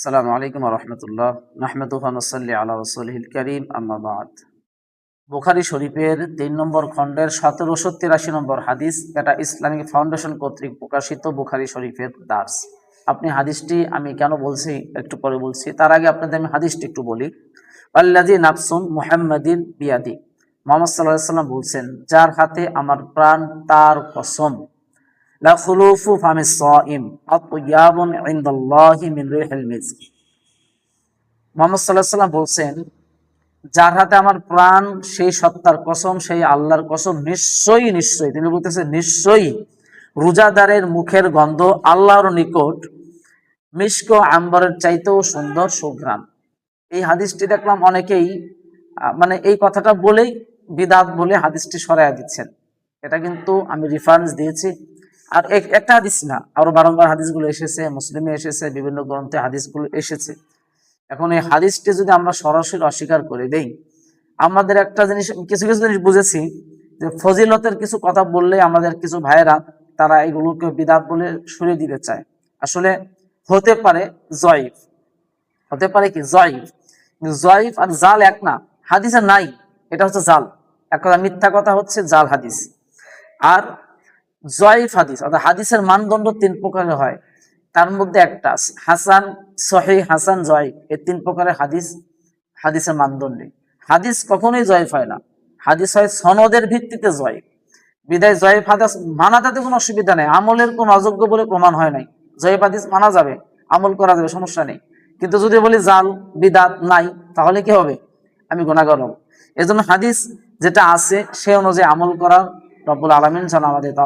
আসসালামু আলাইকুম ওয়া রাহমাতুল্লাহ। নাহমাদুহু ওয়া নুসাল্লি আলা রাসূলিহিল কারীম, আম্মা বা'দ। বুখারী শরীফের ৩ নম্বর খণ্ডের ১৭৮৩ নম্বর হাদিস। এটা ইসলামিক ফাউন্ডেশন কর্তৃক প্রকাশিত বুখারী শরীফের দার্স। আপনি হাদিসটি আমি কেন বলছি একটু পরে বলছি, তার আগে আপনাদের আমি হাদিসটি একটু বলি। আল্লাযী নাফসুন মুহাম্মাদিন বিয়াদি, মুহাম্মদ সাল্লাল্লাহু আলাইহি ওয়াসাল্লাম বলছেন, যার হাতে আমার প্রাণ তার কসম, লা খুলুফু ফামিস সাইম আতয়াবুন ইনদাল্লাহি মিন রিহিল মিসক। মুহাম্মদ সাল্লাল্লাহু আলাইহি ওয়াসাল্লাম বলছেন, যার হাতে আমার প্রাণ সেই সত্তার কসম, সেই আল্লাহর কসম, নিশ্চয়ই নিশ্চয়ই, তিনি বলতেছেন নিশ্চয়ই রোজাদারের মুখের গন্ধ আল্লাহর নিকট মিশক আম্বরের চাইতেও সুন্দর সুঘ্রাণ। এই হাদিসটি দেখলাম অনেকেই মানে এই কথাটা বলেই বিদআত বলে হাদিসটি সরাইয়া দিচ্ছেন। এটা কিন্তু আমি রেফারেন্স দিয়েছি, আর একটা হাদিস না, আরো বারংবার হাদিসগুলো এসেছে, মুসলিমে এসেছে, বিভিন্ন গ্রন্থে হাদিসগুলো এসেছে। এখন এই হাদিসটি যদি আমরা সরাসরি অস্বীকার করে দেই, আমাদের একটা জিনিস, কিছু কিছু জিনিস বুঝেছি যে ফজিলতের কিছু কথা বললে আমাদের কিছু ভাইয়েরা তারা এগুলোকে বিদআত বলে সরিয়ে দিতে চায়। আসলে হতে পারে জয়ীফ, হতে পারে কি জয়ীফ, জয়ীফ আর জাল এক না, হাদিসে নাই, এটা হচ্ছে জাল। এক কথা মিথ্যা কথা হচ্ছে জাল হাদিস, আর জয়ীফ হাদিস অর্থাৎ হাদিসের মানদণ্ড ৩ প্রকারের হয়। তার মধ্যে একটা হাসান, সহিহ, হাসান, জয়ীফ, এই ৩ প্রকারের হাদিস হাদিসের মানদণ্ডে। হাদিস কখনোই জয়ীফ হয় না, হাদিস হয় সনদের ভিত্তিতে জয়ীফ। বিদায় জয়ীফ হাদিস মানা তাতে কোনো অসুবিধা নেই, আমলের কোনো অযোগ্য বলে প্রমাণ হয় নাই, জয়ীফ হাদিস মানা যাবে, আমল করা যাবে, সমস্যা নেই। কিন্তু যদি বলি জাল বিদআত নাই, তাহলে কি হবে? আমি গুনাহগার হব। এজন্য হাদিস যেটা আছে সে অনুযায়ী আমল করা রব্বুল আলামিন যেন আমাদের